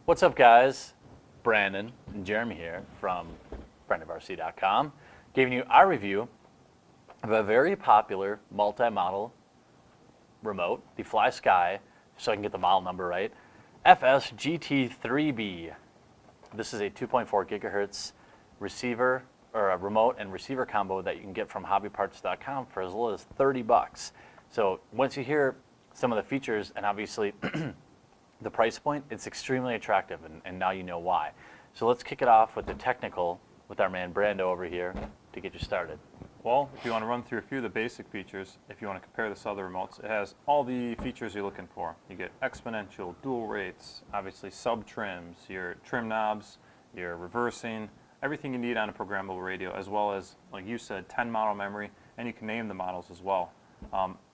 What's up, guys? Brandon and Jeremy here from BrandonRC.com, giving you our review of a very popular multi-model remote, the FlySky, so I can get the model number right, FSGT3B. This is a 2.4 gigahertz receiver, or a remote and receiver combo that you can get from HobbyPartz.com for as little as 30 bucks. So once you hear some of the features and obviously the price point, it's extremely attractive, and now you know why. So let's kick it off with the technical with our man Brando over here to get you started. Well, if you want to run through a few of the basic features, if you want to compare this to other remotes, it has all the features you're looking for. You get exponential, dual rates, obviously sub trims, your trim knobs, your reversing, everything you need on a programmable radio, as well as, like you said, 10 model memory, and you can name the models as well.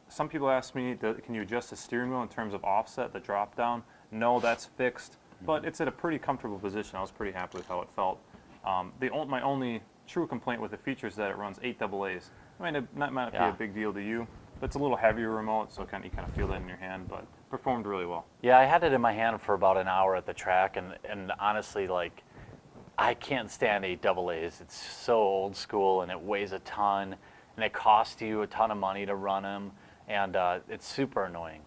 Some people ask me, can you adjust the steering wheel in terms of offset, the drop down? No, that's fixed, but it's at a pretty comfortable position. I was pretty happy with how it felt. My only true complaint with the feature is that it runs 8 AA's. I mean, it might not be a big deal to you, but it's a little heavier remote, so you kind of feel that in your hand, but performed really well. Yeah, I had it in my hand for about an hour at the track, and honestly, like, I can't stand 8 AA's. It's so old school, and it weighs a ton, and it costs you a ton of money to run them, and it's super annoying.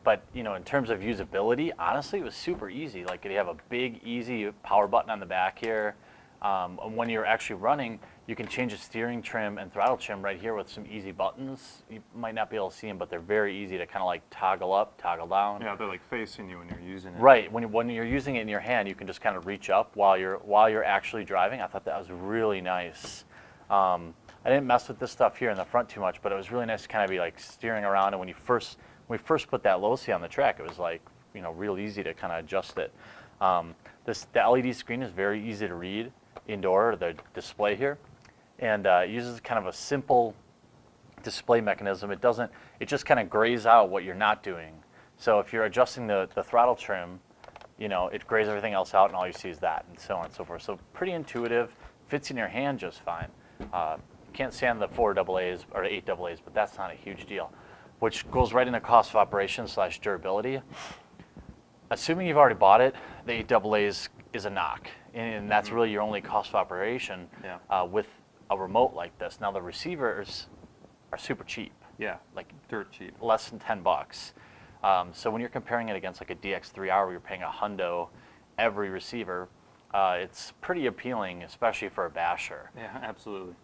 But you know, in terms of usability, honestly, it was super easy. Like, you have a big, easy power button on the back here. And when you're actually running, you can change the steering trim and throttle trim right here with some easy buttons. You might not be able to see them, but they're very easy to kind of like toggle up, toggle down. Yeah, they're like facing you when you're using it. Right. When you're using it in your hand, you can just kind of reach up while you're actually driving. I thought that was really nice. I didn't mess with this stuff here in the front too much, but it was really nice to kind of be like steering around. And when we first put that low C on the track, it was like, you know, real easy to kind of adjust it. The LED screen is very easy to read indoor, the display here, and it uses kind of a simple display mechanism. It just kind of grays out what you're not doing. So if you're adjusting the throttle trim, you know, it grays everything else out, and all you see is that, and so on and so forth. So pretty intuitive, fits in your hand just fine. Can't stand the 4 AA's or 8 AA's, but that's not a huge deal, which goes right into cost of operation / durability. Assuming you've already bought it, the 8 AA's is a knock, and that's really your only cost of operation with a remote like this. Now the receivers are super cheap. Yeah, like dirt cheap. Less than 10 bucks. So when you're comparing it against like a DX3R where you're paying $100 every receiver, it's pretty appealing, especially for a basher. Yeah, absolutely.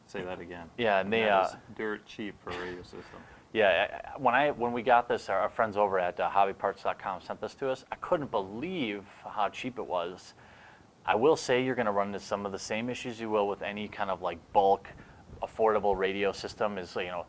Say that again. Yeah, and that is dirt cheap for a radio system. Yeah, when we got this, our friends over at HobbyPartz.com sent this to us. I couldn't believe how cheap it was. I will say you're going to run into some of the same issues you will with any kind of like bulk, affordable radio system. Is, you know,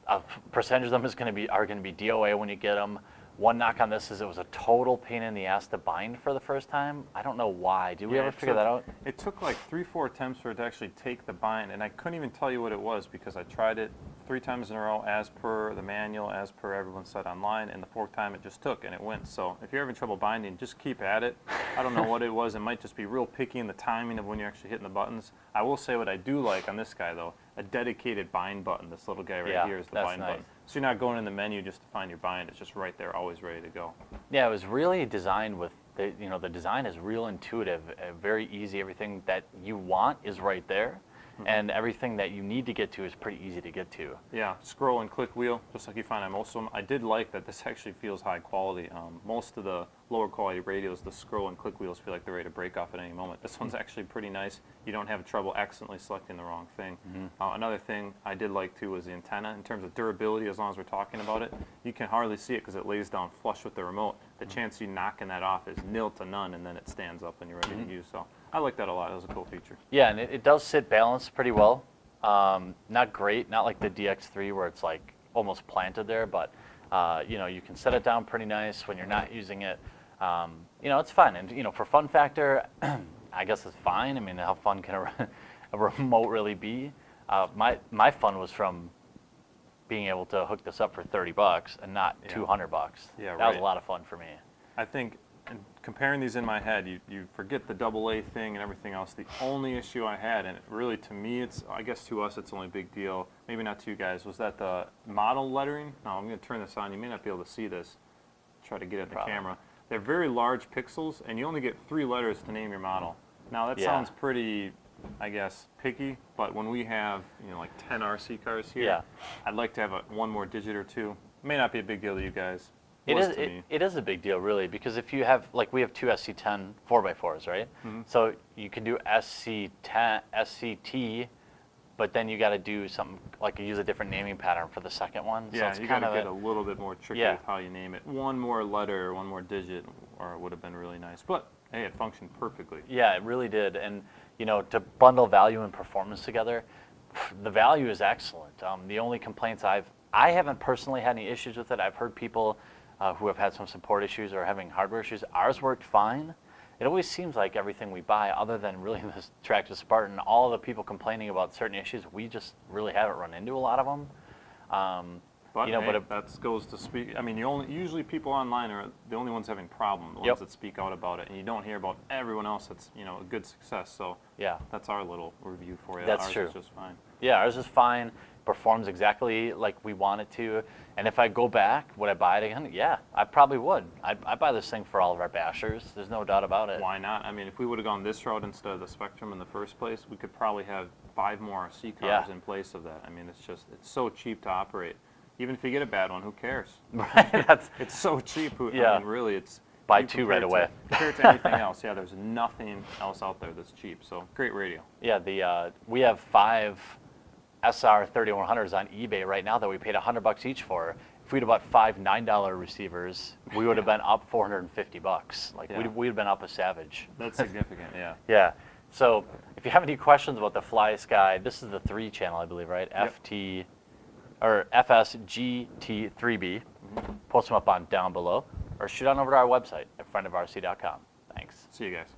a percentage of them are going to be DOA when you get them. One knock on this is it was a total pain in the ass to bind for the first time. I don't know why. Did we ever figure that out? It took like 3-4 attempts for it to actually take the bind, and I couldn't even tell you what it was because I tried it 3 times in a row as per the manual, as per everyone said online, and the 4th time it just took and it went. So if you're having trouble binding, just keep at it. I don't know what it was. It might just be real picky in the timing of when you're actually hitting the buttons. I will say what I do like on this guy though, a dedicated bind button. This little guy right here is the bind button. So you're not going in the menu just to find your bind. It's just right there, always ready to go. Yeah, it was really designed with, the design is real intuitive, very easy. Everything that you want is right there. And everything that you need to get to is pretty easy to get to. Yeah, scroll and click wheel, just like you find on most of them. I did like that this actually feels high quality. Most of the lower quality radios, the scroll and click wheels feel like they're ready to break off at any moment. This one's actually pretty nice. You don't have trouble accidentally selecting the wrong thing. Another thing I did like too was the antenna. In terms of durability, as long as we're talking about it, you can hardly see it because it lays down flush with the remote. The chance you knocking that off is nil to none, and then it stands up and you're ready to use. So I like that a lot. It was a cool feature. Yeah, and it does sit balanced pretty well. Not great, not like the DX3 where it's like almost planted there, but you know, you can set it down pretty nice when you're not using it. You know, it's fine, and you know, for fun factor, I guess it's fine. I mean, how fun can a remote really be? My fun was from being able to hook this up for 30 bucks and not 200 bucks. Yeah, that was a lot of fun for me. I think comparing these in my head, you forget the AA thing and everything else. The only issue I had, and really to me, I guess to us it's only a big deal, maybe not to you guys, was that the model lettering. Now I'm going to turn this on. You may not be able to see this. Try to get at the camera. they're very large pixels, and you only get 3 letters to name your model. Now that Yeah. sounds pretty, I guess, picky, but when we have, you know, like 10 RC cars here, Yeah. I'd like to have one more digit or two. May not be a big deal to you guys. It Was is. to me. It is a big deal, really, because if you have, like, we have 2 SC10 4x4s, right? Mm-hmm. So you can do SC10, SCT, but then you got to do something like use a different naming pattern for the second one. Yeah, so it's you kind got to of get a little bit more tricky Yeah. with how you name it. One more letter, one more digit, or it would have been really nice. But hey, it functioned perfectly. Yeah, it really did. And, you know, to bundle value and performance together, the value is excellent. The only complaints I haven't personally had any issues with it. I've heard people who have had some support issues or having hardware issues. Ours worked fine. It always seems like everything we buy, other than really this Tractor Spartan, all the people complaining about certain issues, we just really haven't run into a lot of them. But, You know, hey, but that goes to speak. I mean, usually people online are the only ones having problems, the ones Yep. that speak out about it, and you don't hear about everyone else that's, you know, a good success. So Yeah. that's our little review for you. That's Ours true. is just fine. Yeah, ours is fine, performs exactly like we want it to. And if I go back, would I buy it again? Yeah, I probably would. I'd buy this thing for all of our bashers. There's no doubt about it. Why not? I mean, if we would have gone this route instead of the Spectrum in the first place, we could probably have 5 more RC cars Yeah. in place of that. I mean, it's so cheap to operate. Even if you get a bad one, who cares? Right? That's It's so cheap. Yeah. I mean, really, it's Buy you 2 right compare it away. Compared to anything else, yeah, there's nothing else out there that's cheap. So great radio. yeah. We have 5 SR 3100s on eBay right now that we paid $100 each for. If we'd have bought 5 $9 receivers, we would have been up $450. Like Yeah. we'd have been up a savage. That's significant, yeah. Yeah. So if you have any questions about the FlySky, this is the 3 channel, I believe, right? Yep. FSGT3B. Post them up on down below, or shoot on over to our website at friendofrc.com. Thanks. See you guys.